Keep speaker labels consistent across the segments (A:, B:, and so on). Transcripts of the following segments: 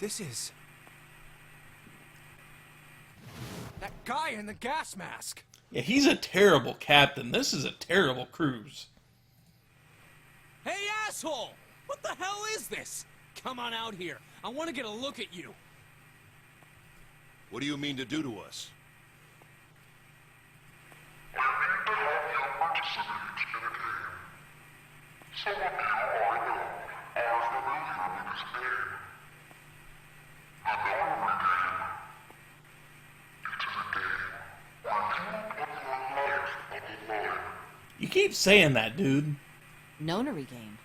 A: This is... that guy in the gas mask!
B: Yeah, he's a terrible captain. This is a terrible cruise.
A: Hey, asshole! What the hell is this? Come on out here. I want to get a look at you.
C: What do you mean to do to us?
B: You keep saying that, dude.
D: Nonary game.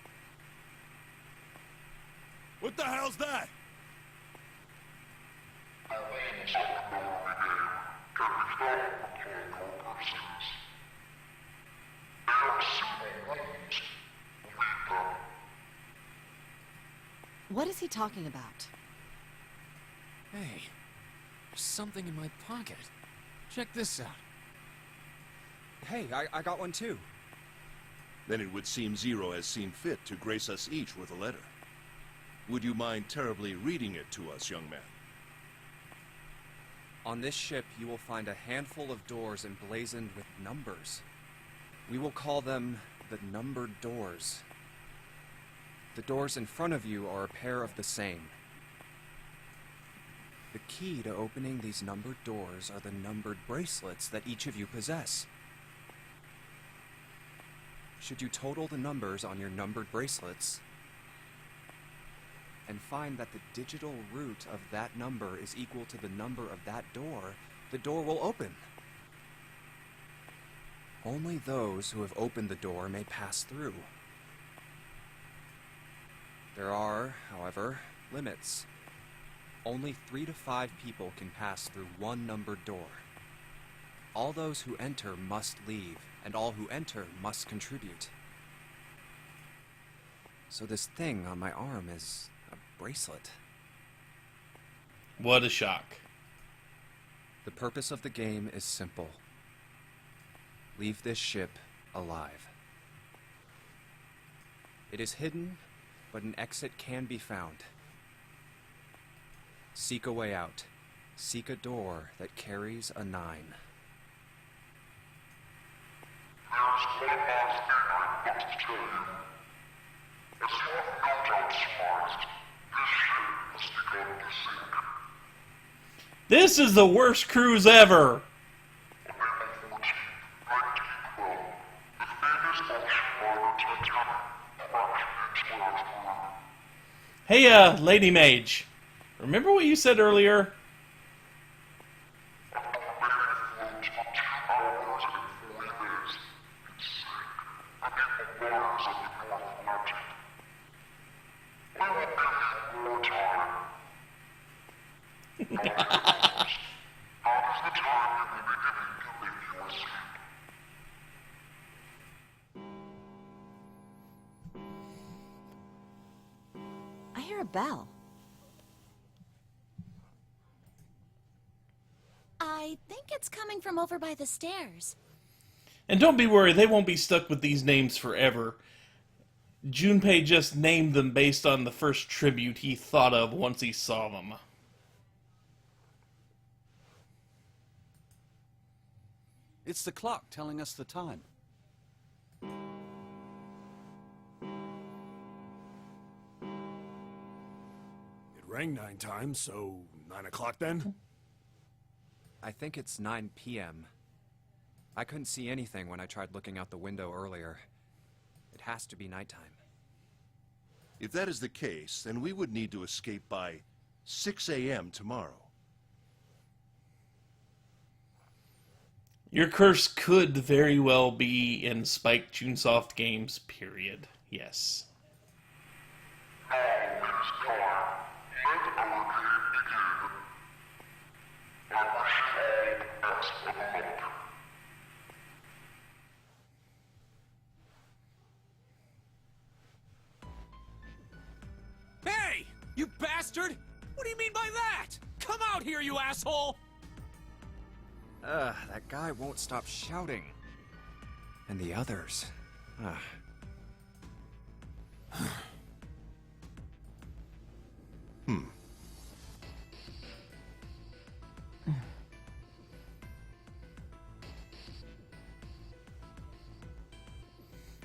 C: What the hell's that?
D: What is he talking about?
A: Hey, there's something in my pocket. Check this out. Hey, I got one too.
C: Then it would seem Zero has seen fit to grace us each with a letter. Would you mind terribly reading it to us, young man?
A: On this ship, you will find a handful of doors emblazoned with numbers. We will call them the numbered doors. The doors in front of you are a pair of the same. The key to opening these numbered doors are the numbered bracelets that each of you possess. Should you total the numbers on your numbered bracelets and find that the digital root of that number is equal to the number of that door, the door will open. Only those who have opened the door may pass through. There are, however, limits. Only 3 to 5 people can pass through one numbered door. All those who enter must leave, and all who enter must contribute. So this thing on my arm is a bracelet.
B: What a shock.
A: The purpose of the game is simple. Leave this ship alive. It is hidden, but an exit can be found. Seek a way out. Seek a door that carries a 9.
E: There's one last thing I want to tell you. As you have no doubt surmised, this ship has begun to sink.
B: This is the worst cruise ever.
E: On April 14, 1912, the famous ocean liner Titanic crashed into iceberg.
B: Hey, Lady Mage. Remember what you said earlier?
E: After remaining afloat for 2 hours and 40 minutes, it sank beneath the waters of the North Atlantic. We will give you more time. Not is the time we will be giving to make your escape.
D: I hear a bell.
F: I think it's coming from over by the stairs.
B: And don't be worried, they won't be stuck with these names forever. Junpei just named them based on the first tribute he thought of once he saw them.
G: It's the clock telling us the time.
H: It rang 9 times, so 9 o'clock then?
A: I think it's 9 p.m. I couldn't see anything when I tried looking out the window earlier. It has to be nighttime.
C: If that is the case, then we would need to escape by 6 a.m. tomorrow.
B: Your curse could very well be in Spike Chunsoft games, period. Yes.
E: Now it is time. Let our game begin. I wish you all the best of luck.
A: Hey! You bastard! What do you mean by that? Come out here, you asshole! That guy won't stop shouting. And the others.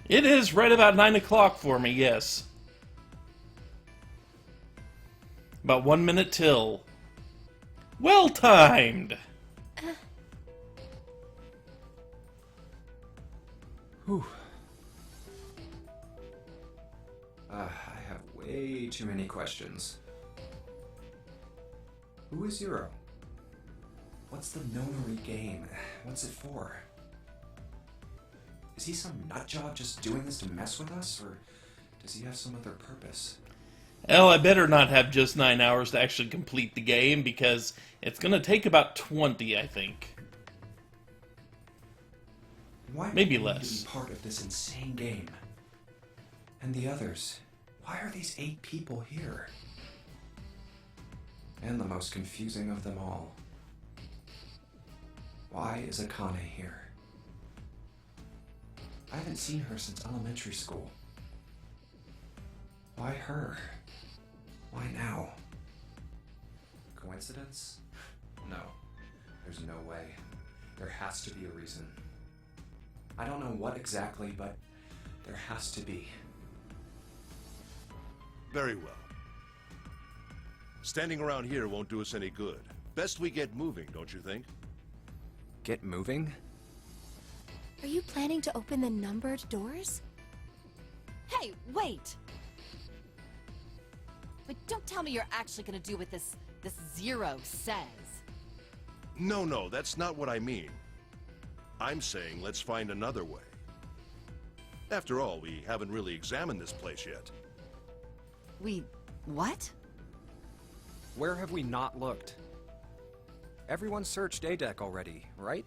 B: It is right about 9 o'clock for me, yes. About 1 minute till. Well timed!
A: Whew. I have way too many questions. Who is Zero? What's the nonary game? What's it for? Is he some nutjob just doing this to mess with us, or does he have some other purpose?
B: Well, I better not have just 9 hours to actually complete the game, because it's going to take about 20, I think.
A: Why
B: Maybe
A: do we need
B: less.
A: to be part of this insane game? And the others? Why are these 8 people here? And the most confusing of them all. Why is Akane here? I haven't seen her since elementary school. Why her? Why now? Coincidence? No. There's no way. There has to be a reason. I don't know what exactly, but there has to be.
C: Very well. Standing around here won't do us any good. Best we get moving, don't you think?
A: Get moving?
F: Are you planning to open the numbered doors?
D: Hey, wait! But don't tell me you're actually gonna do what this Zero says.
C: No, that's not what I mean. I'm saying let's find another way. After all, we haven't really examined this place yet.
D: What?
A: Where have we not looked? Everyone searched A-Deck already, right?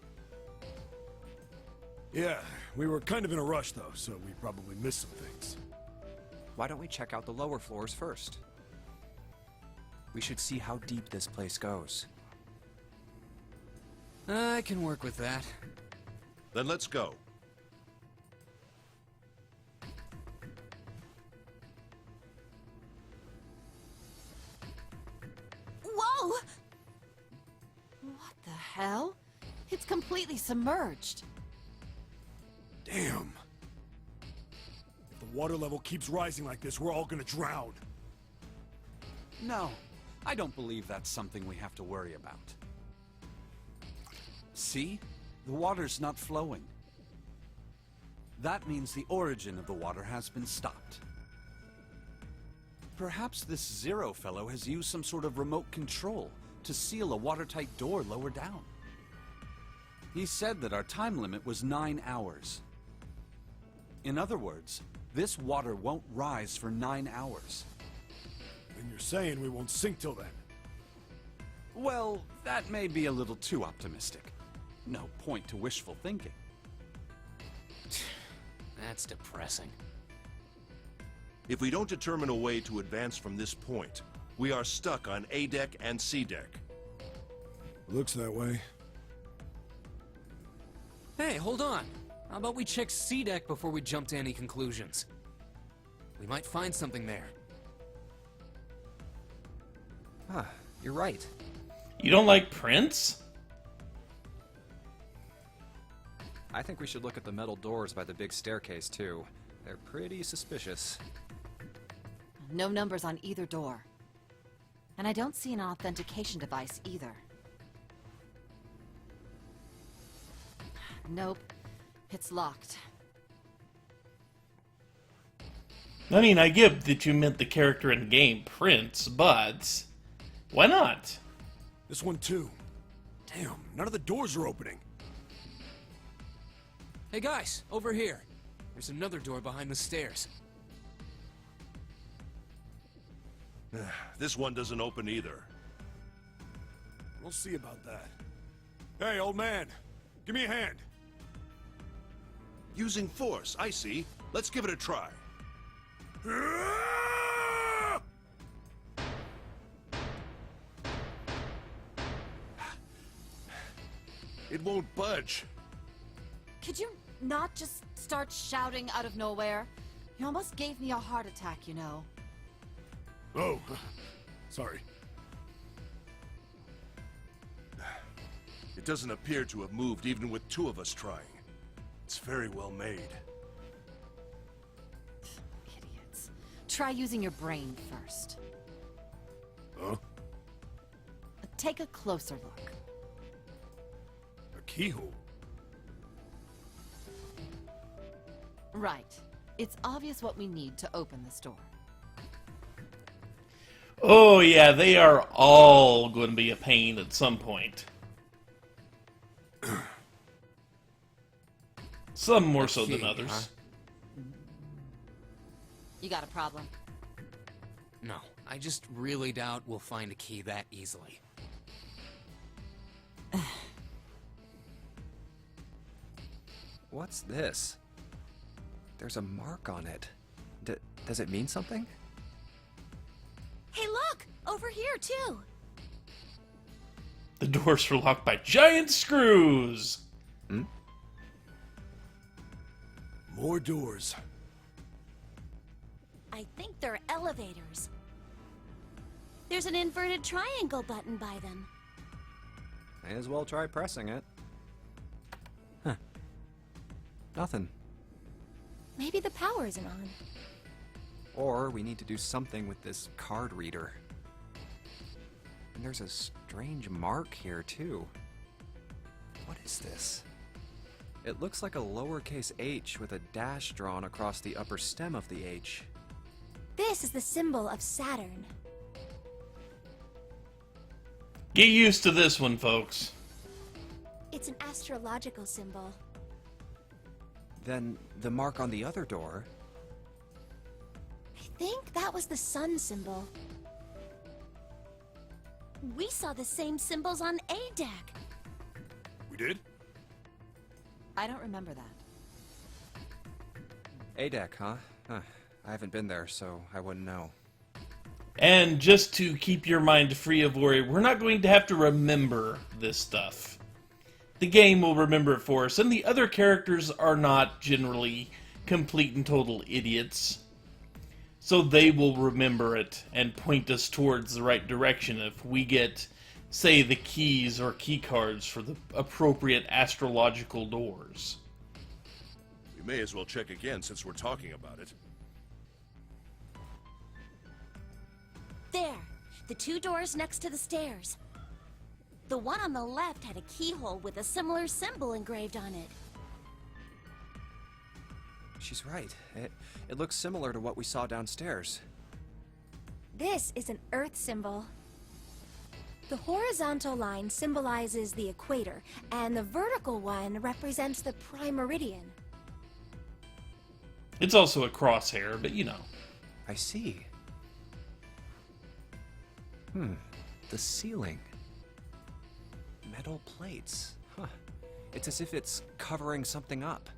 H: Yeah, we were kind of in a rush though, so we probably missed some things.
A: Why don't we check out the lower floors first? We should see how deep this place goes.
G: I can work with that.
C: Then let's go.
D: Whoa! What the hell? It's completely submerged.
H: Damn. If the water level keeps rising like this, we're all gonna drown.
G: No, I don't believe that's something we have to worry about. See? The water's not flowing. That means the origin of the water has been stopped. Perhaps this Zero fellow has used some sort of remote control to seal a watertight door lower down. He said that our time limit was 9 hours. In other words, this water won't rise for 9 hours.
H: And you're saying we won't sink till then.
G: Well, that may be a little too optimistic. No point to wishful thinking.
I: That's depressing.
C: If we don't determine a way to advance from this point, we are stuck on A-Deck and C-Deck.
H: Looks that way.
I: Hey, hold on. How about we check C-Deck before we jump to any conclusions? We might find something there.
A: Huh, you're right.
B: You don't like Prince?
A: I think we should look at the metal doors by the big staircase, too. They're pretty suspicious.
D: No numbers on either door. And I don't see an authentication device either. Nope. It's locked.
B: I mean, I get that you meant the character in game, Prince, but why not?
H: This one too. Damn, none of the doors are opening.
I: Hey guys, over here. There's another door behind the stairs.
C: This one doesn't open either.
H: We'll see about that. Hey, old man, give me a hand.
C: Using force, I see. Let's give it a try. It won't budge.
D: Could you not just start shouting out of nowhere? You almost gave me a heart attack, you know.
H: Oh, sorry.
C: It doesn't appear to have moved even with 2 of us trying. It's very well made.
D: try using your brain first.
H: Huh?
D: Take a closer look.
H: A keyhole?
D: Right. It's obvious what we need to open this door.
B: Oh yeah, they are all going to be a pain at some point. Some more so than
I: key,
B: others.
I: huh?
D: You got a problem?
I: No, I just really doubt we'll find a key that easily.
A: What's this? There's a mark on it. Does it mean something?
F: Hey, look! Over here, too!
B: The doors are locked by giant screws.
H: More doors.
F: I think they're elevators. There's an inverted triangle button by them.
A: May as well try pressing it. Huh. Nothing.
F: Maybe the power isn't on.
A: Or we need to do something with this card reader. And there's a strange mark here, too. What is this? It looks like a lowercase h with a dash drawn across the upper stem of the H.
F: This is the symbol of Saturn.
B: Get used to this one, folks.
F: It's an astrological symbol.
A: Then the mark on the other door.
F: I think that was the sun symbol. We saw the same symbols on A deck.
H: We did?
D: I don't remember that.
A: A deck, huh? I haven't been there, so I wouldn't know.
B: And just to keep your mind free of worry, we're not going to have to remember this stuff. The game will remember it for us, and the other characters are not generally complete and total idiots. So they will remember it and point us towards the right direction if we get, say, the keys or key cards for the appropriate astrological doors.
C: We may as well check again since we're talking about it.
F: There, the two doors next to the stairs. The one on the left had a keyhole with a similar symbol engraved on it.
A: She's right. It looks similar to what we saw downstairs.
F: This is an Earth symbol. The horizontal line symbolizes the equator, and the vertical one represents the prime meridian.
B: It's also a crosshair, but you know.
A: I see. The ceiling. Metal plates. Huh. It's as if it's covering something up.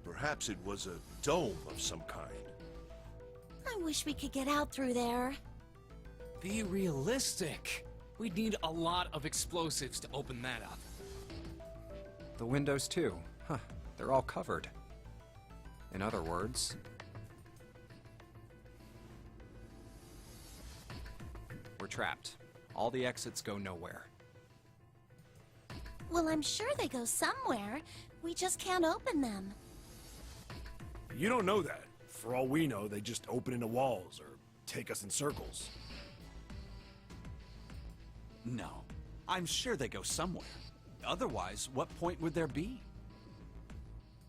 C: Perhaps it was a dome of some kind.
F: I wish we could get out through there.
I: Be realistic. We'd need a lot of explosives to open that up.
A: The windows, too. Huh. They're all covered. In other words... we're trapped. All the exits go nowhere.
F: Well, I'm sure they go somewhere. We just can't open them.
H: You don't know that. For all we know, they just open into walls or take us in circles.
G: No. I'm sure they go somewhere. Otherwise, what point would there be?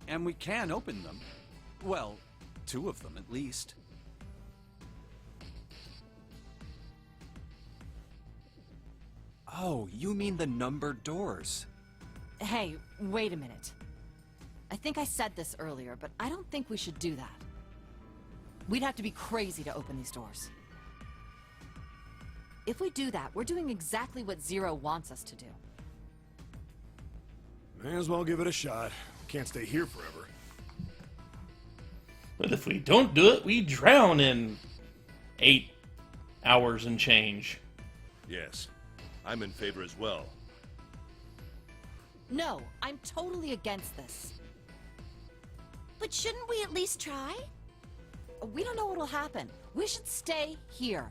G: And we can open them. Well, 2 of them at least.
A: Oh, you mean the numbered doors.
D: Hey, wait a minute. I think I said this earlier, but I don't think we should do that. We'd have to be crazy to open these doors. If we do that, we're doing exactly what Zero wants us to do.
H: May as well give it a shot. Can't stay here forever.
B: But if we don't do it, we drown in 8 hours and change.
C: Yes, I'm in favor as well.
D: No, I'm totally against this.
F: But shouldn't we at least try?
D: We don't know what'll happen. We should stay here.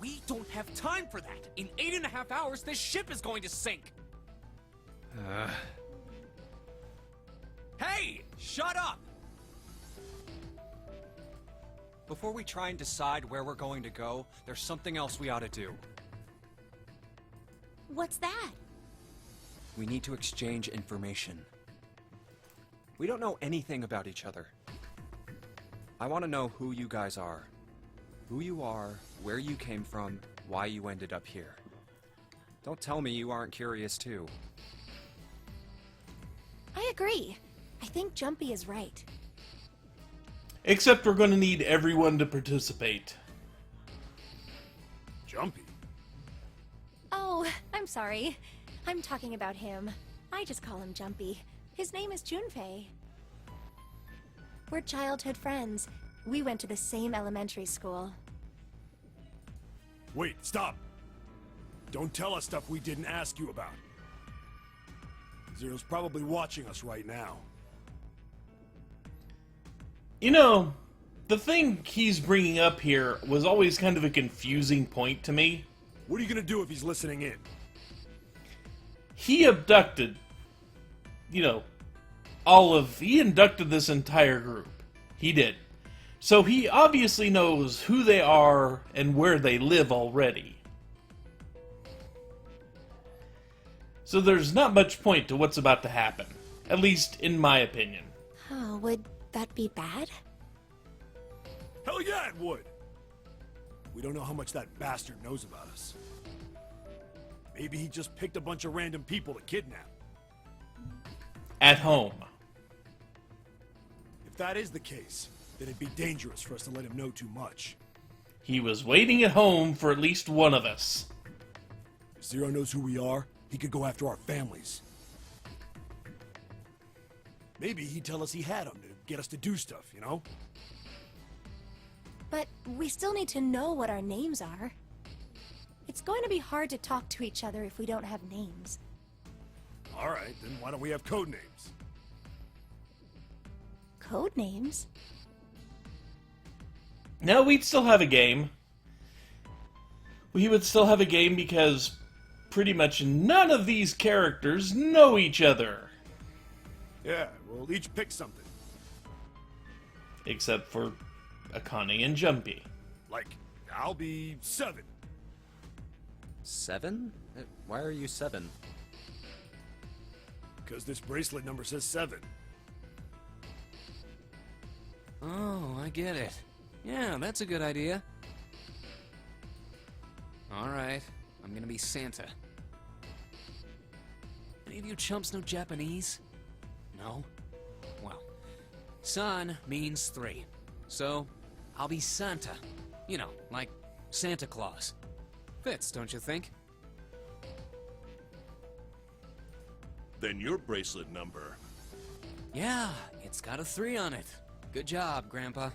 I: We don't have time for that. In 8.5 hours, this ship is going to sink. Hey, shut up!
A: Before we try and decide where we're going to go, there's something else we ought to do.
F: What's that?
A: We need to exchange information. We don't know anything about each other. I want to know who you guys are. Who you are, where you came from, why you ended up here. Don't tell me you aren't curious too.
F: I agree. I think Jumpy is right.
B: Except we're going to need everyone to participate.
H: Jumpy.
F: Oh, I'm sorry. I'm talking about him. I just call him Jumpy. His name is Junpei. We're childhood friends. We went to the same elementary school.
H: Wait, stop! Don't tell us stuff we didn't ask you about. Zero's probably watching us right now.
B: You know, the thing he's bringing up here was always kind of a confusing point to me.
H: What are you gonna do if he's listening in?
B: He abducted, he inducted this entire group. He did. So he obviously knows who they are and where they live already. So there's not much point to what's about to happen. At least in my opinion.
F: Oh, would that be bad?
H: Hell yeah, it would! We don't know how much that bastard knows about us. Maybe he just picked a bunch of random people to kidnap.
B: At home.
H: If that is the case, then it'd be dangerous for us to let him know too much.
B: He was waiting at home for at least one of us.
H: If Zero knows who we are, he could go after our families. Maybe he'd tell us he had them to get us to do stuff, you know?
F: But we still need to know what our names are. It's going to be hard to talk to each other if we don't have names.
H: Alright, then why don't we have code names?
F: Code names?
B: No, we'd still have a game. We would still have a game because pretty much none of these characters know each other.
H: Yeah, we'll each pick something.
B: Except for Akane and Jumpy.
H: Like, I'll be 7.
A: 7? Why are you 7?
H: Because this bracelet number says 7.
I: Oh, I get it. Yeah, that's a good idea. Alright, I'm gonna be Santa. Any of you chumps know Japanese? No? Well, San means 3. So, I'll be Santa. You know, like Santa Claus. Fits, don't you think?
C: Then your bracelet number.
I: Yeah, it's got a 3 on it. Good job, Grandpa.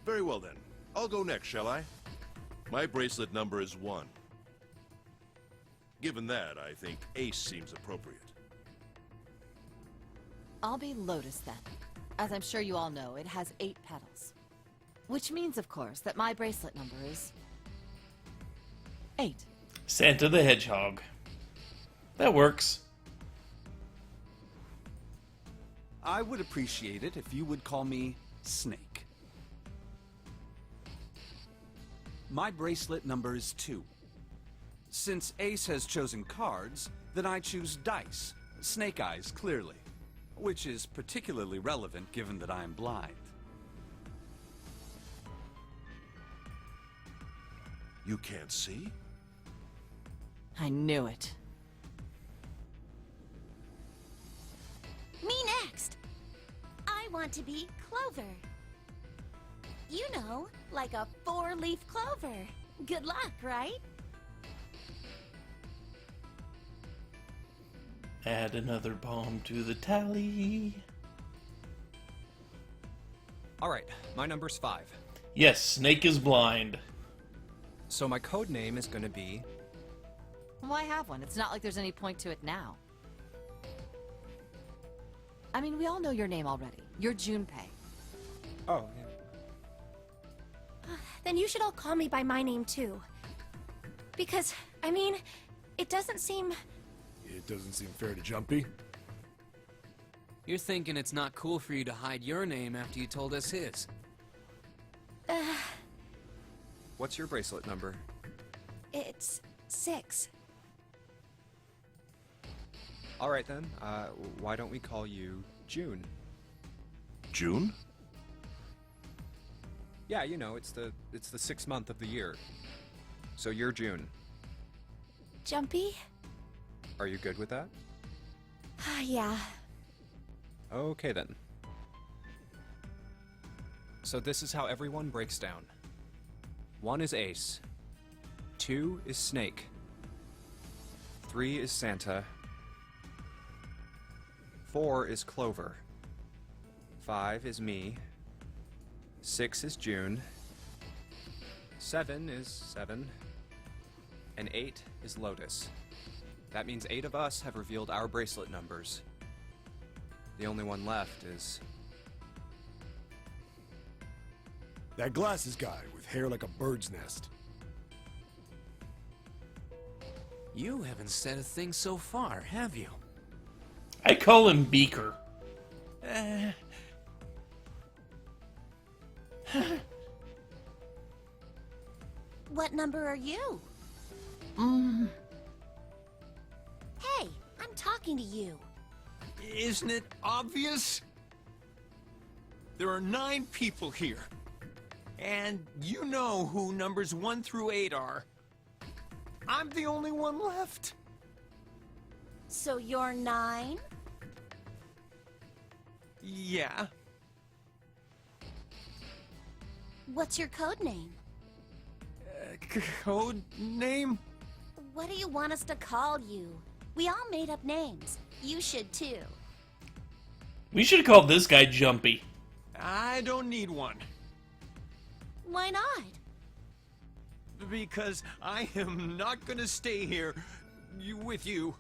C: Very well then. I'll go next, shall I? My bracelet number is 1. Given that, I think Ace seems appropriate.
D: I'll be Lotus then. As I'm sure you all know, it has 8 petals. Which means, of course, that my bracelet number is 8.
B: Santa the Hedgehog. That works.
G: I would appreciate it if you would call me Snake. My bracelet number is 2. Since Ace has chosen cards, then I choose dice. Snake Eyes, clearly. Which is particularly relevant given that I am blind.
C: You can't see?
D: I knew it.
F: Me next! I want to be Clover. You know, like a 4-leaf clover. Good luck, right?
B: Add another bomb to the tally.
A: Alright, my number's 5.
B: Yes, Snake is blind.
A: So my code name is gonna be...
D: Why have one? It's not like there's any point to it now. I mean, we all know your name already. You're Junpei.
A: Oh, yeah.
F: Then you should all call me by my name too. Because, I mean, it doesn't seem...
H: It doesn't seem fair to Jumpy.
I: You're thinking it's not cool for you to hide your name after you told us his.
A: What's your bracelet number?
F: It's 6.
A: All right then. Why don't we call you June?
C: June?
A: Yeah, you know, it's the 6th month of the year. So you're June.
F: Jumpy?
A: Are you good with that?
F: Yeah.
A: Okay then. So this is how everyone breaks down. 1 is Ace. 2 is Snake. 3 is Santa. 4 is Clover. 5 is me. 6 is June. 7 is 7. And 8 is Lotus. That means 8 of us have revealed our bracelet numbers. The only one left is...
H: That glasses guy with hair like a bird's nest.
I: You haven't said a thing so far, have you?
B: I call him Beaker.
F: What number are you? Hey, I'm talking to you.
J: Isn't it obvious? There are 9 people here. And you know who numbers 1 through 8 are. I'm the only one left.
F: So you're 9?
J: Yeah.
F: What's your code name?
J: Code name?
F: What do you want us to call you? We all made up names. You should too.
B: We should have called this guy Jumpy.
J: I don't need one.
F: Why not?
J: Because I am not gonna stay here with you.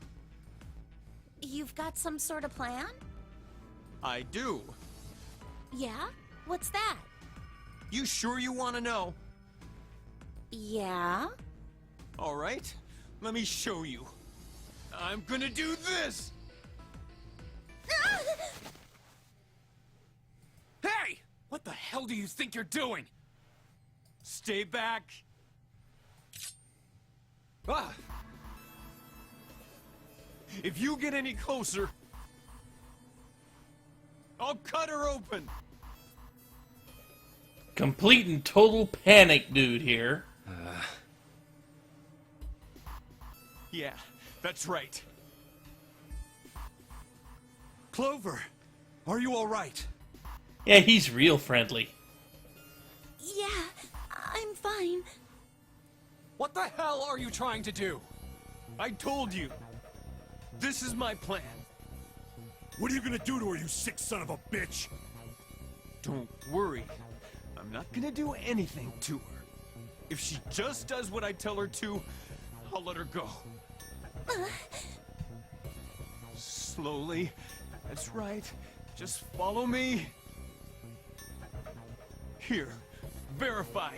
F: You've got some sort of plan?
J: I do.
F: Yeah? What's that?
J: You sure you want to know?
F: Yeah?
J: All right, let me show you. I'm gonna do this! Hey! What the hell do you think you're doing? Stay back. Ah! If you get any closer, I'll cut her open.
B: Complete and total panic dude here.
J: Yeah, that's right. Clover, are you all right?
B: Yeah, he's real friendly.
F: Yeah, I'm fine.
J: What the hell are you trying to do? I told you. This is my plan.
H: What are you gonna do to her, you sick son of a bitch?
J: Don't worry. I'm not gonna do anything to her. If she just does what I tell her to, I'll let her go. Slowly. That's right. Just follow me. Here. Verify.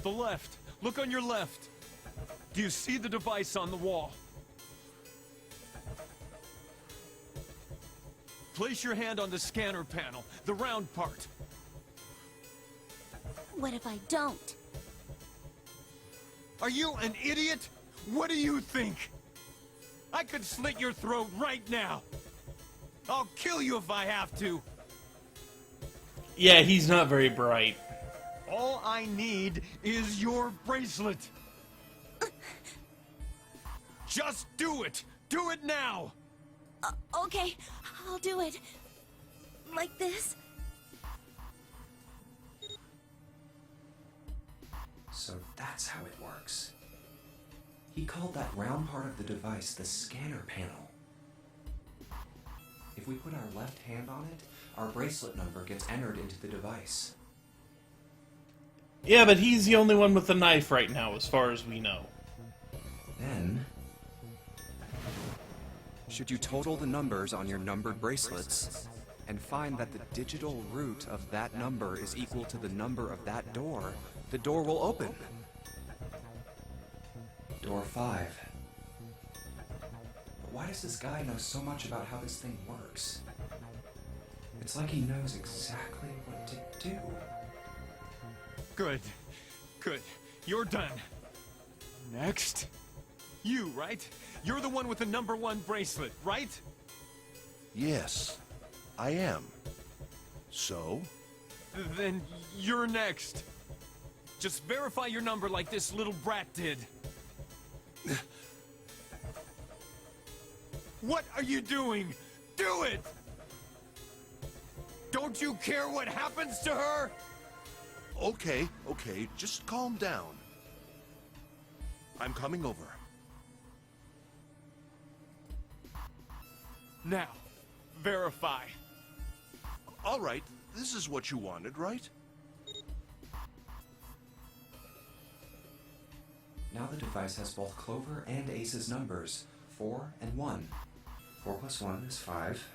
J: The left. Look on your left. Do you see the device on the wall? Place your hand on the scanner panel, the round part.
F: What if I don't?
J: Are you an idiot? What do you think? I could slit your throat right now. I'll kill you if I have to.
B: Yeah, he's not very bright.
J: All I need is your bracelet. Just do it. Do it now.
F: Okay, I'll do it. Like this?
A: So that's how it works. He called that round part of the device the scanner panel. If we put our left hand on it, our bracelet number gets entered into the device.
B: Yeah, but he's the only one with a knife right now, as far as we know.
A: Then, should you total the numbers on your numbered bracelets and find that the digital root of that number is equal to the number of that door, the door will open. Door 5. Why does this guy know so much about how this thing works? It's like he knows exactly what to do.
J: Good. Good. You're done. Next. You, right? You're the one with the #1 bracelet, right?
C: Yes, I am. So?
J: Then you're next. Just verify your number like this little brat did. What are you doing? Do it! Don't you care what happens to her?
C: Okay, just calm down. I'm coming over.
J: Now, verify.
C: All right, this is what you wanted, right?
A: Now the device has both Clover and Ace's numbers, 4 and 1. 4 plus 1 is 5.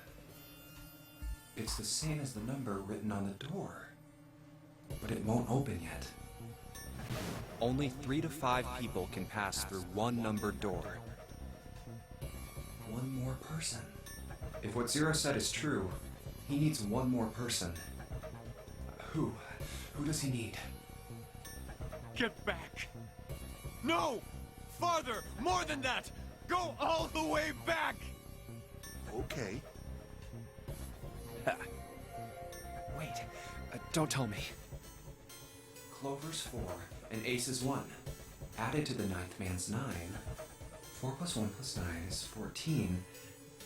A: It's the same as the number written on the door. But it won't open yet. Only 3 to 5 people can pass through one numbered door. One more person. If what Zero said is true, he needs one more person. Who? Who does he need?
J: Get back. No! Farther! More than that! Go all the way back!
C: Okay.
A: Wait, don't tell me. Clover's 4 and Ace's 1. Added to the ninth man's 9. 4 plus 1 plus 9 is 14.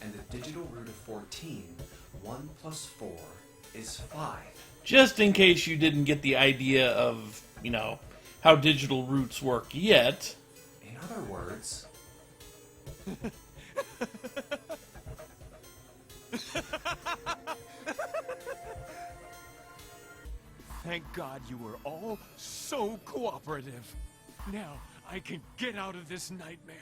A: And the digital root of 14, 1 plus 4 is 5.
B: Just in case you didn't get the idea of, how digital roots work yet.
A: In other words...
J: Thank God you were all so cooperative. Now I can get out of this nightmare.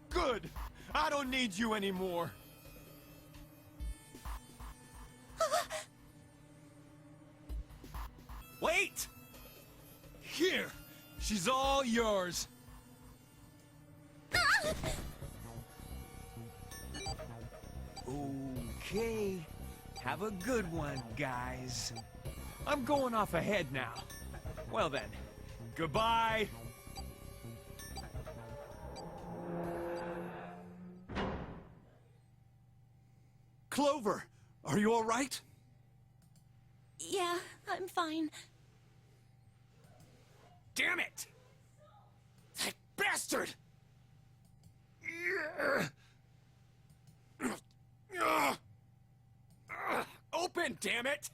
J: Good! I don't need you anymore. Wait! Here! She's all yours. Okay. Have a good one, guys. I'm going off ahead now. Well then, goodbye.
C: Clover, are you all right?
F: Yeah, I'm fine.
J: Damn it! That bastard! Open, damn it!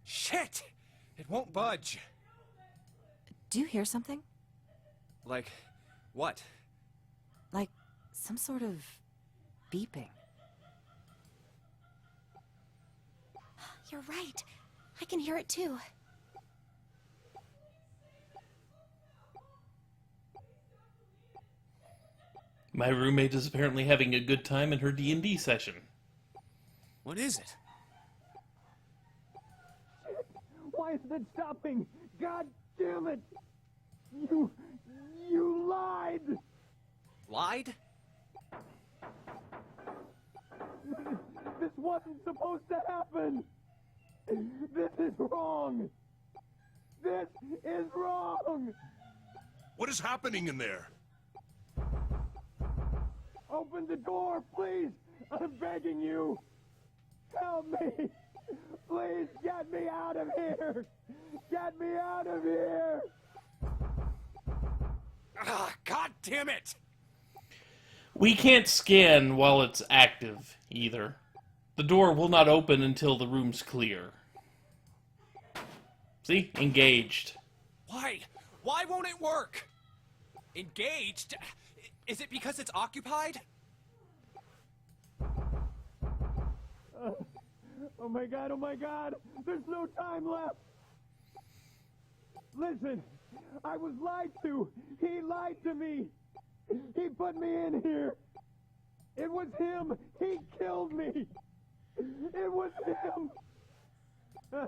J: Shit! It won't budge.
D: Do you hear something?
A: Like, what?
D: Like some sort of beeping.
F: You're right. I can hear it too.
B: My roommate is apparently having a good time in her D&D session.
I: What is it?
J: Why isn't it stopping? God damn it! You lied!
A: Lied?
J: This wasn't supposed to happen! This is wrong! This is wrong!
C: What is happening in there?
J: Open the door, please! I'm begging you! Help me! Please get me out of here! Get me out of here! Ah, God damn it!
B: We can't scan while it's active, either. The door will not open until the room's clear. See? Engaged.
A: Why? Why won't it work? Engaged? Is it because it's occupied?
J: Oh my god! There's no time left! Listen, I was lied to! He lied to me! He put me in here! It was him! He killed me! It was him!
A: A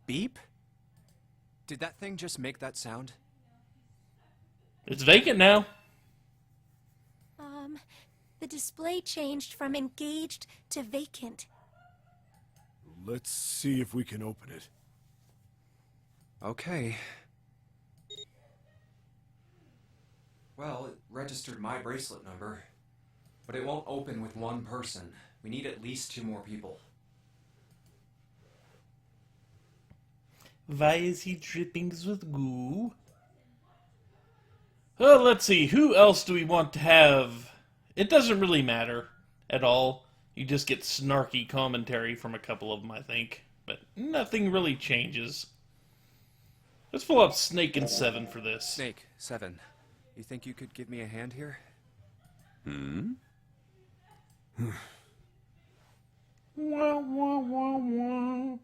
A: beep? Did that thing just make that sound?
B: It's vacant now.
F: The display changed from engaged to vacant.
H: Let's see if we can open it.
A: Okay. Well, it registered my bracelet number, but it won't open with one person. We need at least 2 more people.
B: Why is he dripping with goo? Well, let's see. Who else do we want to have? It doesn't really matter at all. You just get snarky commentary from a couple of them, I think. But nothing really changes. Let's pull up Snake and 7 for this.
A: Snake, 7. You think you could give me a hand here?
B: Wah, wah, wah, wah.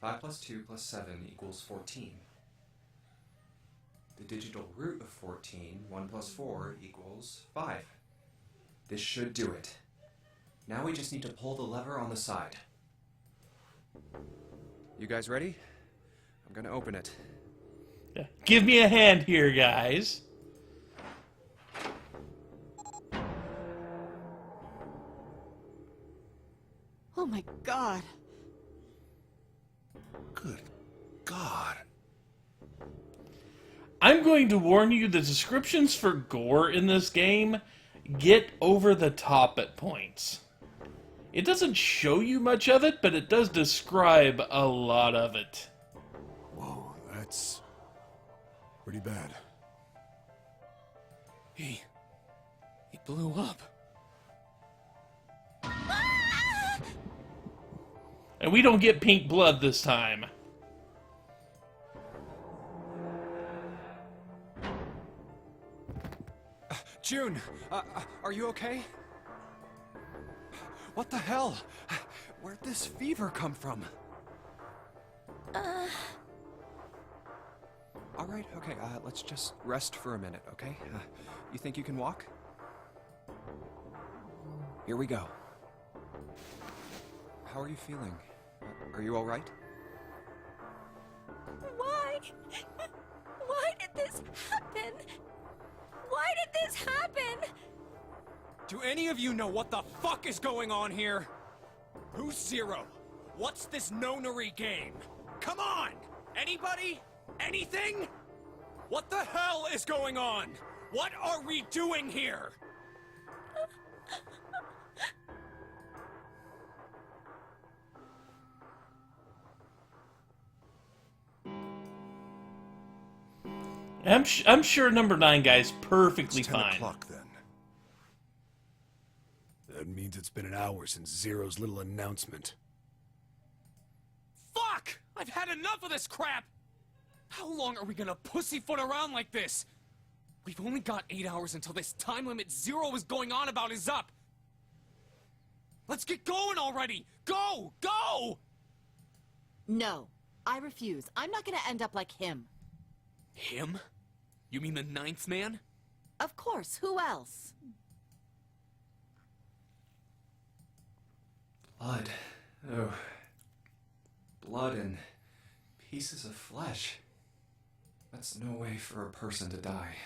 A: 5 plus 2 plus 7 equals 14. The digital root of 14, 1 plus 4 equals 5. This should do it. Now we just need to pull the lever on the side. You guys ready? I'm gonna open it.
B: Yeah. Give me a hand here, guys.
D: Oh my god.
C: Good God.
B: I'm going to warn you, the descriptions for gore in this game get over the top at points. It doesn't show you much of it, but it does describe a lot of it.
H: Whoa, that's pretty bad.
I: He blew up.
B: And we don't get pink blood this time.
A: June, are you okay? What the hell? Where'd this fever come from? All right, okay, let's just rest for a minute, okay? You think you can walk? Here we go. How are you feeling? Are you all right?
F: Why? Why did this happen? Why did this happen?
J: Do any of you know what the fuck is going on here? Who's Zero? What's this no-nery game? Come on! Anybody? Anything? What the hell is going on? What are we doing here?
B: I'm sure number 9 guy's perfectly
C: It's 10
B: fine.
C: o'clock then.
H: That means it's been an hour since Zero's little announcement.
J: Fuck! I've had enough of this crap! How long are we gonna pussyfoot around like this? We've only got 8 hours until this time limit Zero is going on about is up. Let's get going already! Go! Go!
D: No, I refuse. I'm not gonna end up like him.
J: Him? You mean the 9th man?
D: Of course, who else?
A: Blood. Oh. Blood and pieces of flesh. That's no way for a person to die.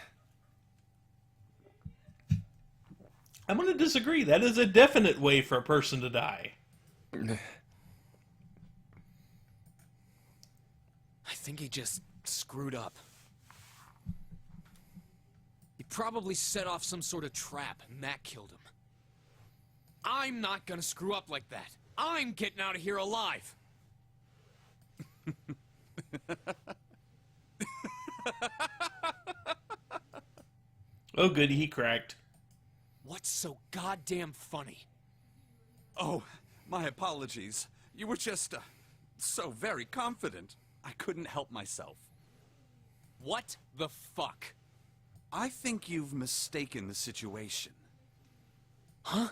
B: I'm going to disagree. That is a definite way for a person to die.
J: I think he just screwed up. He probably set off some sort of trap, and that killed him. I'm not gonna screw up like that. I'm getting out of here alive.
B: Oh, good, he cracked.
J: What's so goddamn funny?
G: Oh, my apologies. You were just, so very confident. I couldn't help myself.
J: What the fuck?
G: I think you've mistaken the situation.
I: Huh?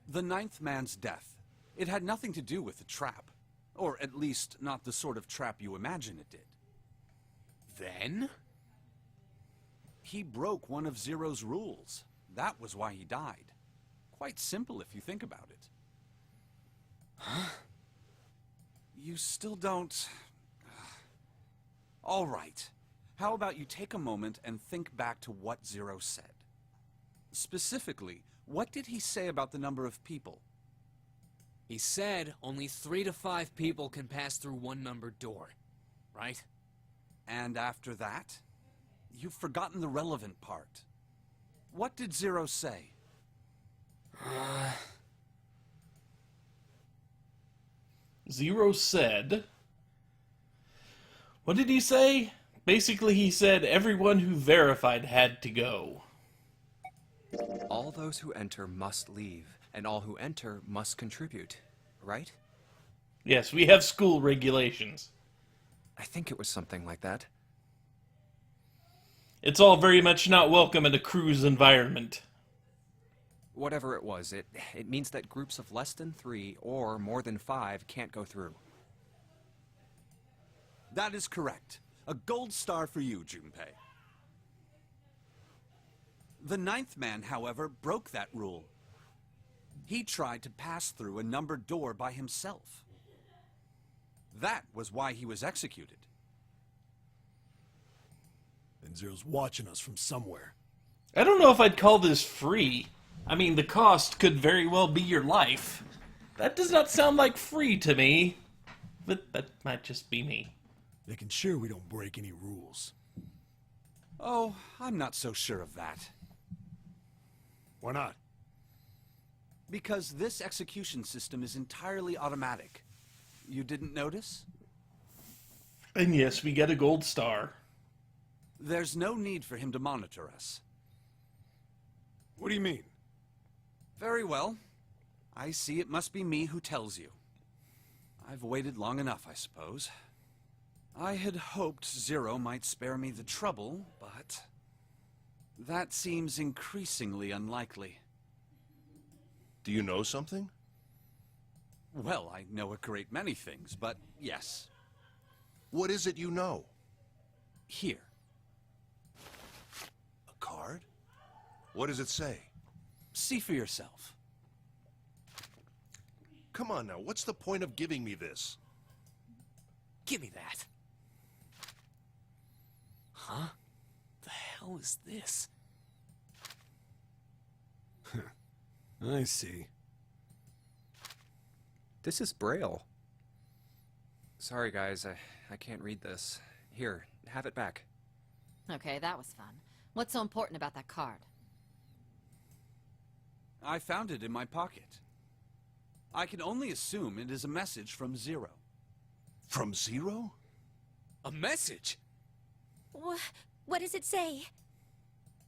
G: The ninth man's death. It had nothing to do with the trap. Or at least, not the sort of trap you imagine it did.
I: Then?
G: He broke one of Zero's rules. That was why he died. Quite simple if you think about it.
I: Huh?
G: You still don't... All right. How about you take a moment and think back to what Zero said? Specifically, what did he say about the number of people?
I: He said only 3 to 5 people can pass through one numbered door, right?
G: And after that? You've forgotten the relevant part. What did Zero say?
B: Zero said... What did he say? Basically, he said everyone who verified had to go.
A: All those who enter must leave, and all who enter must contribute, right?
B: Yes, we have school regulations.
A: I think it was something like that.
B: It's all very much not welcome in a cruise environment.
A: Whatever it was, it means that groups of less than 3 or more than 5 can't go through.
G: That is correct. A gold star for you, Junpei. The ninth man, however, broke that rule. He tried to pass through a numbered door by himself. That was why he was executed.
H: And Zero's watching us from somewhere.
B: I don't know if I'd call this free. I mean, the cost could very well be your life. That does not sound like free to me. But that might just be me.
H: Making sure we don't break any rules.
G: Oh, I'm not so sure of that.
H: Why not?
G: Because this execution system is entirely automatic. You didn't notice?
B: And yes, we get a gold star.
G: There's no need for him to monitor us.
H: What do you mean?
G: Very well. I see it must be me who tells you. I've waited long enough, I suppose. I had hoped Zero might spare me the trouble, but... that seems increasingly unlikely.
C: Do you know something?
G: Well, I know a great many things, but yes.
C: What is it you know?
G: Here.
C: A card? What does it say?
G: See for yourself.
C: Come on now, what's the point of giving me this?
I: Give me that. Huh? The hell is this?
H: I see.
A: This is Braille. Sorry, guys, I can't read this. Here, have it back.
D: Okay, that was fun. What's so important about that card?
G: I found it in my pocket. I can only assume it is a message from Zero.
C: From Zero?
I: A message?
F: What does it say?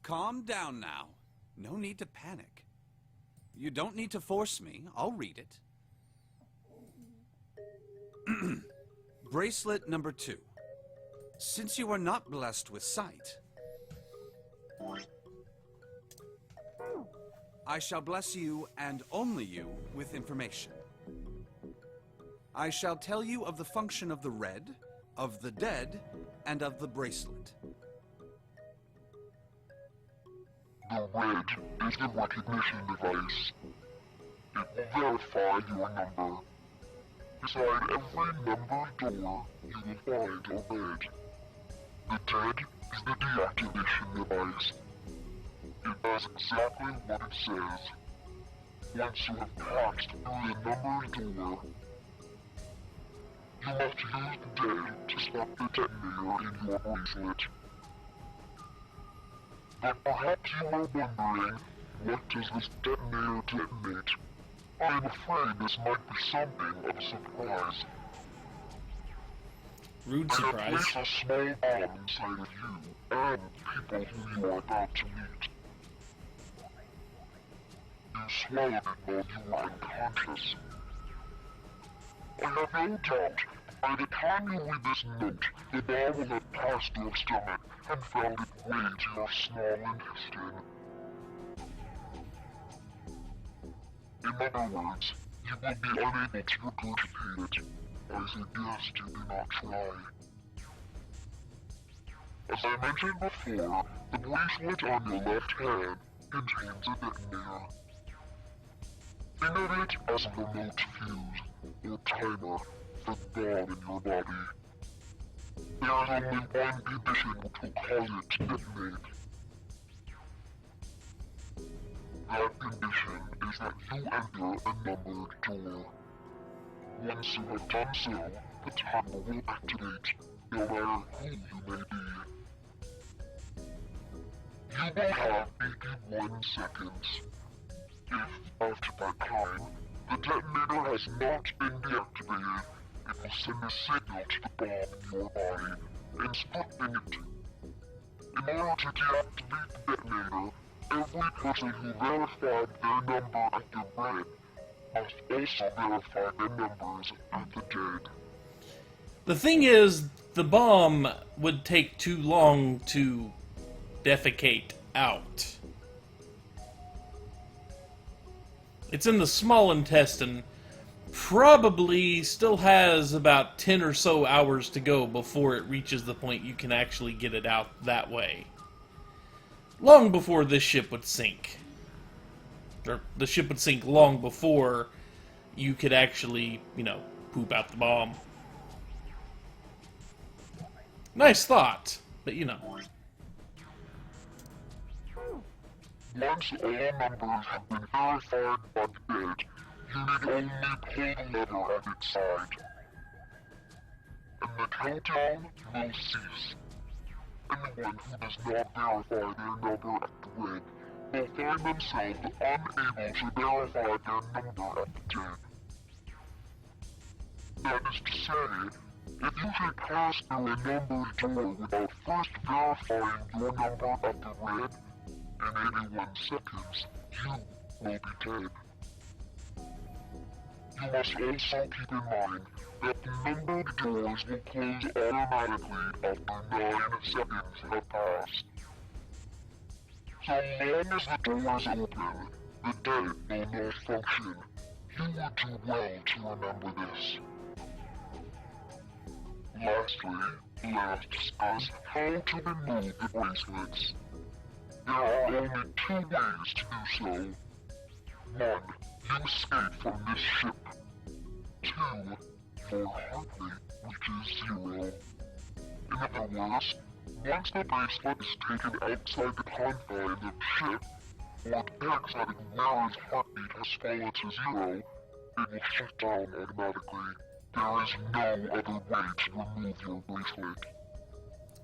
G: Calm down now. No need to panic. You don't need to force me. I'll read it. Bracelet number 2. Since you are not blessed with sight, I shall bless you, and only you, with information. I shall tell you of the function of the red, of the dead, and of the bracelet.
E: The red is the recognition device. It will verify your number. Beside every numbered door, you will find a red. The dead is the deactivation device. It does exactly what it says. Once you have passed through the numbered door, you must use the dead to stop the detonator in your bracelet. But perhaps you are wondering, what does this detonator detonate? I am afraid this might be something of a surprise.
B: Rude
E: I
B: surprise.
E: have placed a small bomb inside of you and people who you are about to meet. You swallowed it while you were unconscious. I have no doubt by the time you read this note, the bomb will have passed your stomach and found its way to your small intestine. In other words, you will be unable to regurgitate it. I suggest you do not try. As I mentioned before, the bracelet on your left hand contains a detonator. Think of it as a remote fuse, or timer, for the bomb in your body. There is only one condition which will cause it to detonate. That condition is that you enter a numbered door. Once you have done so, the timer will activate, no matter who you may be. You will have 81 seconds. If, after that time, the detonator has not been deactivated, it will send a signal to the bomb in your body, instructing it. In order to deactivate the detonator, every person who verified their number at the red must also verify their numbers at the dead.
B: The thing is, the bomb would take too long to defecate out. It's in the small intestine. Probably still has about 10 or so hours to go before it reaches the point you can actually get it out that way. Long before this ship would sink. Or the ship would sink long before you could actually, poop out the bomb. Nice thought, but
E: Once all numbers have been verified by the dead, you need only pull the lever at its side. And the countdown will cease. Anyone who does not verify their number at the red will find themselves unable to verify their number at the dead. That is to say, if you should pass through a numbered door without first verifying your number at the red, in 81 seconds, you will be dead. You must also keep in mind that the numbered doors will close automatically after 9 seconds have passed. So long as the door is open, the dead will not function. You would do well to remember this. Lastly, let us discuss how to remove the bracelets. There are only 2 ways to do so. 1. You escape from this ship. 2. Your heart rate reaches 0. In other words, once the bracelet is taken outside the confines of the ship, or detects that Wara's heartbeat has fallen to 0, it will shut down automatically. There is no other way to remove your bracelet.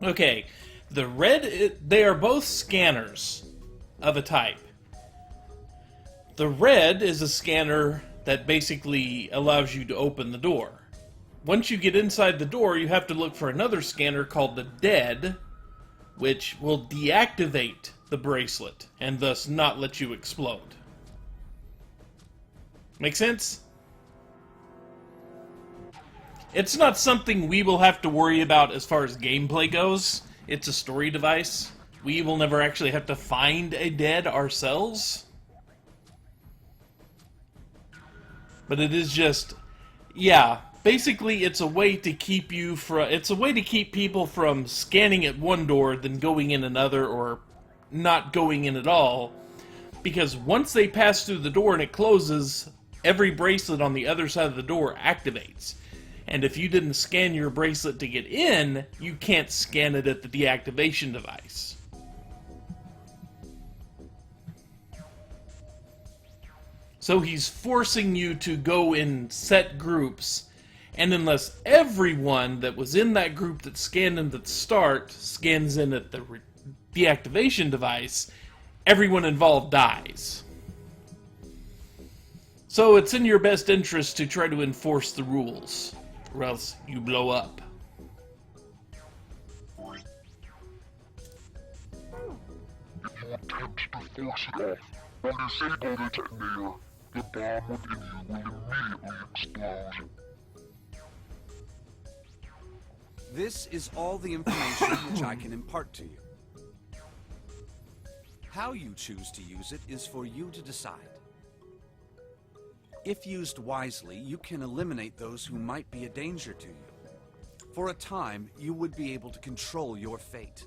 B: Okay, the red, they are both scanners of a type. The red is a scanner that basically allows you to open the door. Once you get inside the door, you have to look for another scanner called the dead, which will deactivate the bracelet and thus not let you explode. Make sense? It's not something we will have to worry about as far as gameplay goes. It's a story device. We will never actually have to find a dead ourselves. But it is just, yeah, basically it's a way to keep people from scanning at one door then going in another or not going in at all. Because once they pass through the door and it closes, every bracelet on the other side of the door activates. And if you didn't scan your bracelet to get in, you can't scan it at the deactivation device. So he's forcing you to go in set groups, and unless everyone that was in that group that scanned in at the start scans in at the deactivation device, everyone involved dies. So it's in your best interest to try to enforce the rules, or else you blow up.
E: If you attempt to force it off or disable the detonator, the bomb within you will immediately explode.
G: This is all the information which I can impart to you. How you choose to use it is for you to decide. If used wisely, you can eliminate those who might be a danger to you. For a time, you would be able to control your fate.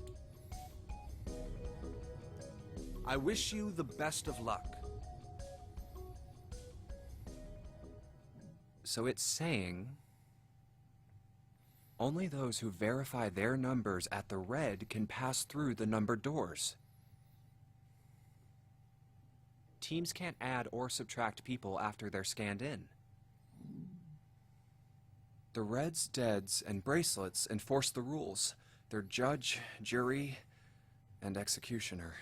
G: I wish you the best of luck.
A: So it's saying only those who verify their numbers at the red can pass through the numbered doors. Teams can't add or subtract people after they're scanned in. The Reds, Deads, and Bracelets enforce the rules. They're judge, jury, and executioner.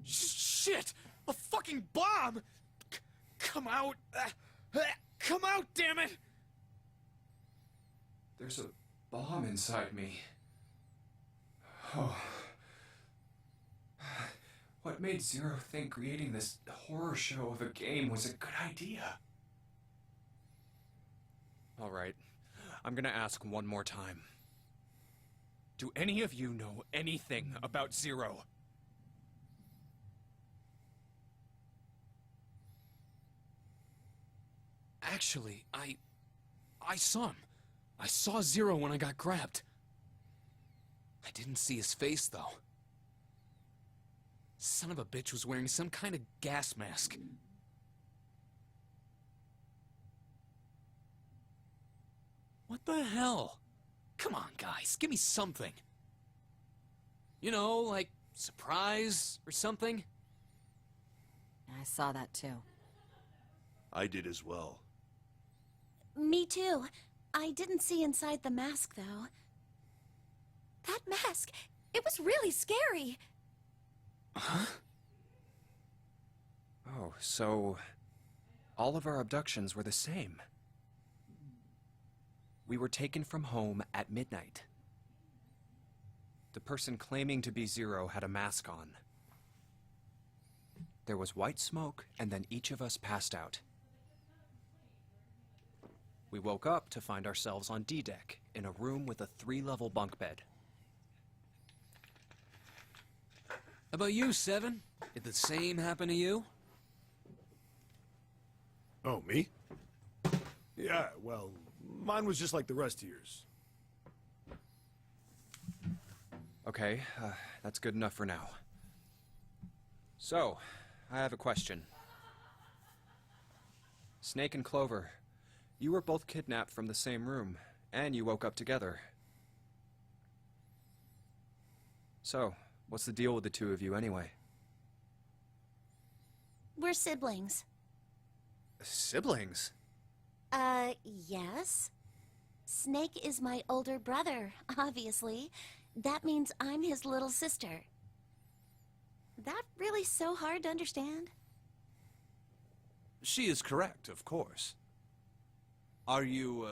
J: Shit! A fucking bomb! Come out! Come out, damn it!
A: There's a bomb inside me. Oh. What made Zero think creating this horror show of a game was a good idea? All right, I'm gonna ask one more time. Do any of you know anything about Zero?
I: Actually, I saw him. I saw Zero when I got grabbed. I didn't see his face, though. Son of a bitch was wearing some kind of gas mask. What the hell? Come on, guys, give me something. You know, like surprise or something?
D: I saw that too.
C: I did as well.
F: Me too. I didn't see inside the mask, though. That mask, it was really scary.
I: Huh?
A: Oh, so all of our abductions were the same. We were taken from home at midnight. The person claiming to be Zero had a mask on. There was white smoke, and then each of us passed out. We woke up to find ourselves on D-Deck, in a room with a 3-level bunk bed.
I: How about you, Seven? Did the same happen to you?
H: Oh, me? Yeah, well, mine was just like the rest of yours.
A: Okay, that's good enough for now. So, I have a question. Snake and Clover, you were both kidnapped from the same room, and you woke up together. So, what's the deal with the two of you anyway?
F: We're siblings.
A: Siblings?
F: Yes. Snake is my older brother, obviously. That means I'm his little sister. That really so hard to understand?
G: She is correct, of course. Are you,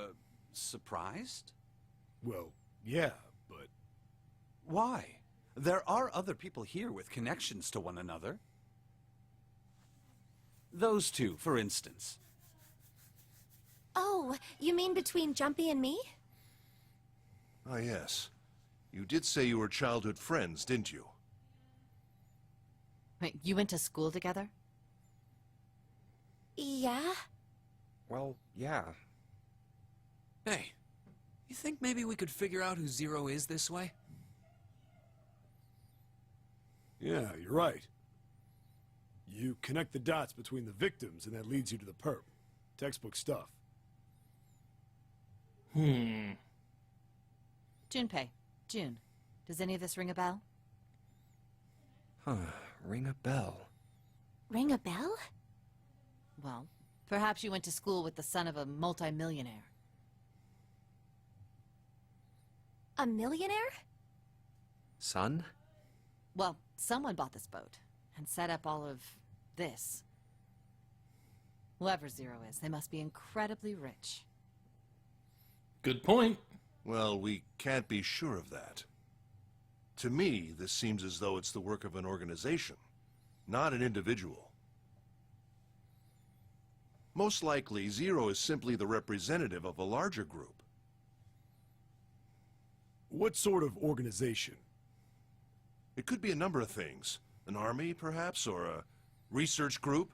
G: surprised?
H: Well, yeah, but...
G: Why? There are other people here with connections to one another. Those two, for instance.
F: Oh, you mean between Jumpy and me?
C: Ah, yes. You did say you were childhood friends, didn't you?
D: Wait, you went to school together?
F: Yeah?
A: Well, yeah.
I: Hey, you think maybe we could figure out who Zero is this way?
H: Yeah, you're right. You connect the dots between the victims, and that leads you to the perp. Textbook stuff.
D: Junpei. June. Does any of this ring a bell?
A: Huh, ring a bell.
F: Ring a bell?
D: Well, perhaps you went to school with the son of a multimillionaire.
F: A millionaire?
A: Son?
D: Well, someone bought this boat and set up all of this. Whoever Zero is, they must be incredibly rich.
B: Good point.
C: Well, we can't be sure of that. To me, this seems as though it's the work of an organization, not an individual. Most likely, Zero is simply the representative of a larger group.
H: What sort of organization?
C: It could be a number of things. An army, perhaps, or a research group.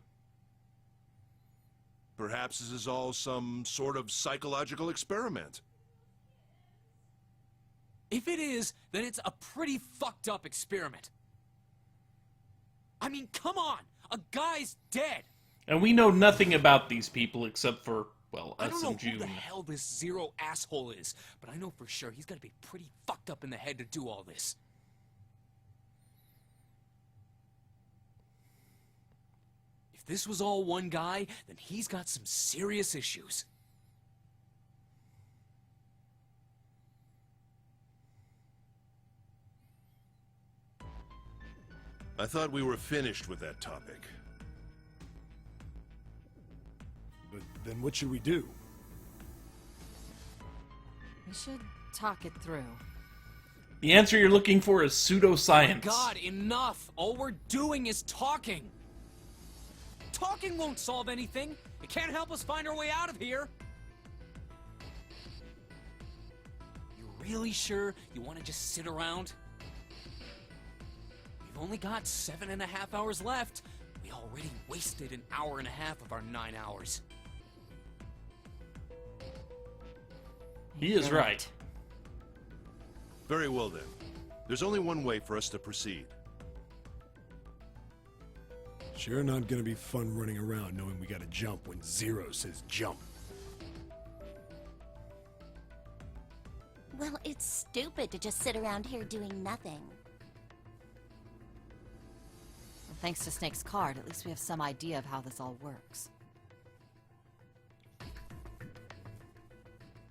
C: Perhaps this is all some sort of psychological experiment.
I: If it is, then it's a pretty fucked up experiment. I mean, come on! A guy's dead!
B: And we know nothing about these people except for, well,
I: I
B: us
I: don't know
B: and
I: who
B: June.
I: the hell this Zero asshole is, but I know for sure he's gotta be pretty fucked up in the head to do all this. If this was all one guy, then he's got some serious issues.
C: I thought we were finished with that topic.
H: But then what should we do?
D: We should talk it through.
B: The answer you're looking for is pseudoscience.
I: God, enough! All we're doing is talking! Talking won't solve anything! It can't help us find our way out of here! You really sure you want to just sit around? We've only got 7.5 hours left. We already wasted an hour and a half of our 9 hours.
B: He is
D: You're
B: right.
C: Very well then. There's only one way for us to proceed.
H: Sure not gonna be fun running around knowing we gotta jump when Zero says jump.
K: Well, it's stupid to just sit around here doing nothing.
D: Well, thanks to Snake's card, at least we have some idea of how this all works.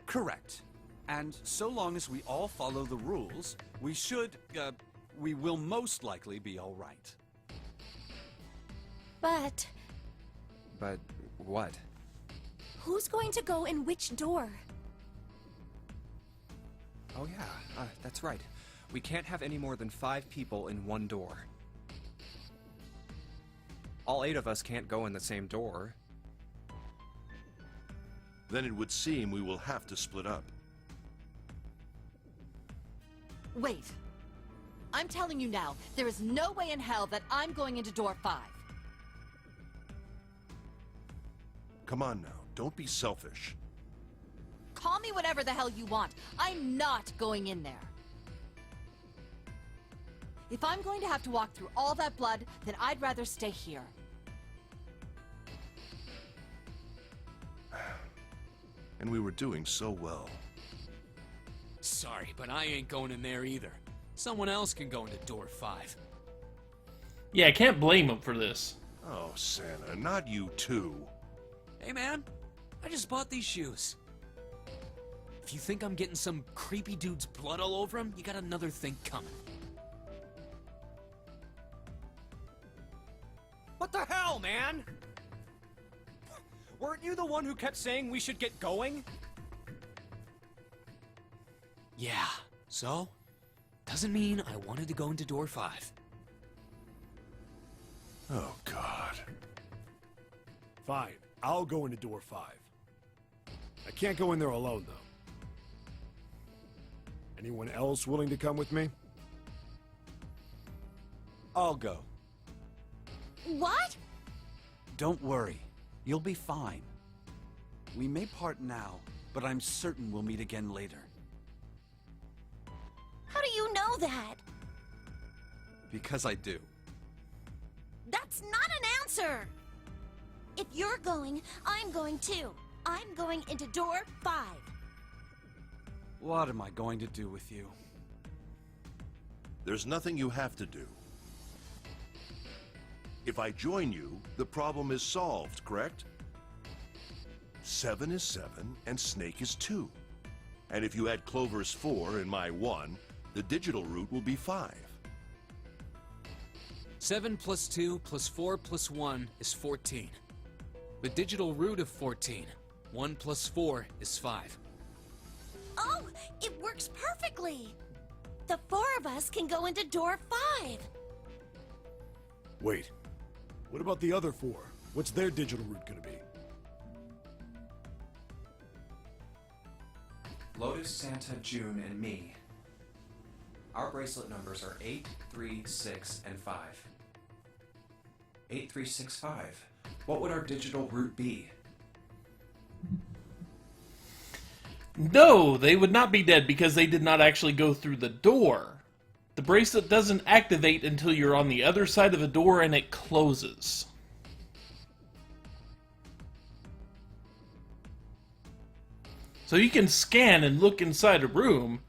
G: Correct. And so long as we all follow the rules, we will most likely be all right.
F: But
A: But what?
F: who's going to go in which door?
A: Oh yeah, that's right. We can't have any more than 5 people in one door. All 8 of us can't go in the same door.
C: Then it would seem we will have to split up.
D: Wait. I'm telling you now, there is no way in hell that I'm going into door 5.
C: Come on now, don't be selfish.
D: Call me whatever the hell you want. I'm not going in there. If I'm going to have to walk through all that blood, then I'd rather stay here.
C: And we were doing so well.
I: Sorry, but I ain't going in there either. Someone else can go into door 5.
B: Yeah, I can't blame him for this.
C: Oh, Santa, not you too.
I: Hey man, I just bought these shoes. If you think I'm getting some creepy dude's blood all over them, you got another thing coming.
L: What the hell, man? Weren't you the one who kept saying we should get going?
I: Yeah, so? Doesn't mean I wanted to go into door 5.
C: Oh, God.
H: Fine, I'll go into door 5. I can't go in there alone, though. Anyone else willing to come with me?
G: I'll go.
K: What?
G: Don't worry. You'll be fine. We may part now, but I'm certain we'll meet again later.
K: How do you know that?
G: Because I do.
K: That's not an answer! If you're going, I'm going too. I'm going into door 5.
G: What am I going to do with you?
C: There's nothing you have to do. If I join you, the problem is solved, correct? 7 is 7, and Snake is 2. And if you add Clover's 4 and my 1, the digital route will be 5.
I: 7 plus 2 plus 4 plus 1 is 14. The digital root of 14. 1 plus 4 is 5.
K: Oh, it works perfectly! The 4 of us can go into door 5.
H: Wait, what about the other 4? What's their digital route gonna be?
A: Lotus, Santa, June, and me. Our bracelet numbers are 8, 3, 6, and 5. 8, 3, 6, 5. What would our digital route be?
B: No, they would not be dead because they did not actually go through the door. The bracelet doesn't activate until you're on the other side of the door and it closes. So you can scan and look inside a room,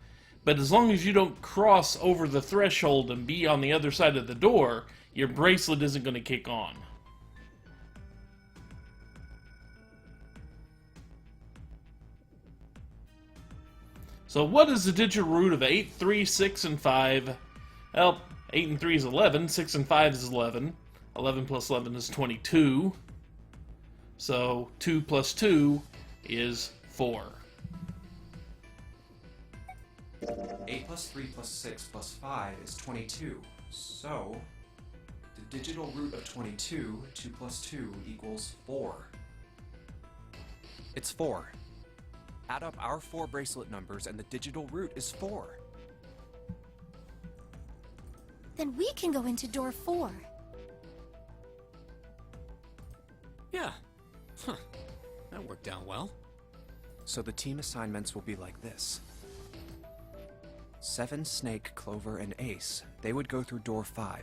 B: but as long as you don't cross over the threshold and be on the other side of the door, your bracelet isn't going to kick on. So what is the digital root of 8, 3, 6, and 5? Well, 8 and 3 is 11, 6 and 5 is 11. 11 plus 11 is 22. So 2 plus 2 is 4.
A: 8 plus 3 plus 6 plus 5 is 22. So, the digital root of 22, 2 plus 2 equals 4. It's 4. Add up our 4 bracelet numbers and the digital root is 4.
F: Then we can go into door 4.
I: Yeah. Huh. That worked out well.
A: So the team assignments will be like this. 7, Snake, Clover, and Ace, they would go through door 5.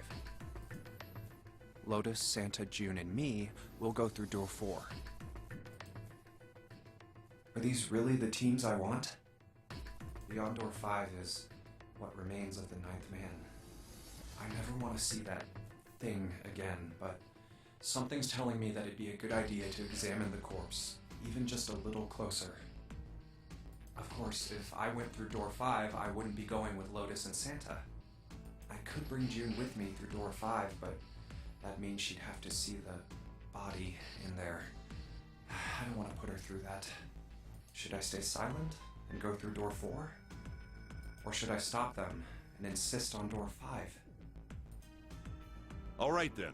A: Lotus, Santa, June, and me will go through door 4. Are these really the teams I want? Beyond door 5 is what remains of the 9th man. I never want to see that thing again, but something's telling me that it'd be a good idea to examine the corpse, even just a little closer. Of course, if I went through door 5, I wouldn't be going with Lotus and Santa. I could bring June with me through door 5, but that means she'd have to see the body in there. I don't want to put her through that. Should I stay silent and go through door 4? Or should I stop them and insist on door 5?
C: All right then.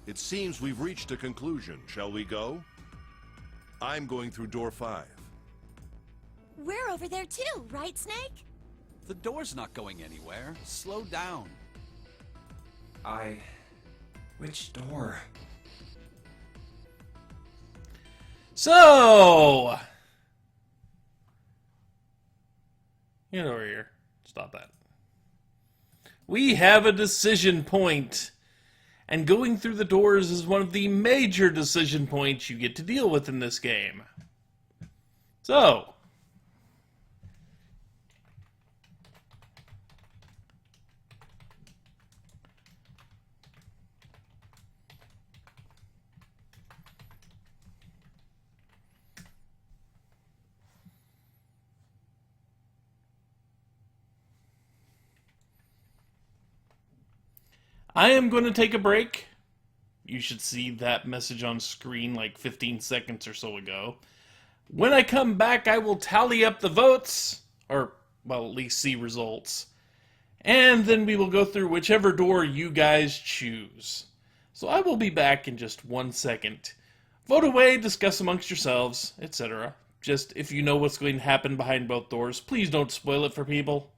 C: It seems we've reached a conclusion. Shall we go? I'm going through door 5.
K: We're over there too, right, Snake?
G: The door's not going anywhere. Slow down.
A: Which door?
B: So, get over here. Stop that. We have a decision point. And going through the doors is one of the major decision points you get to deal with in this game. So, I am going to take a break. You should see that message on screen like 15 seconds or so ago. When I come back, I will tally up the votes, or, well, at least see results. And then we will go through whichever door you guys choose. So I will be back in just 1 second. Vote away, discuss amongst yourselves, etc. Just if you know what's going to happen behind both doors, please don't spoil it for people.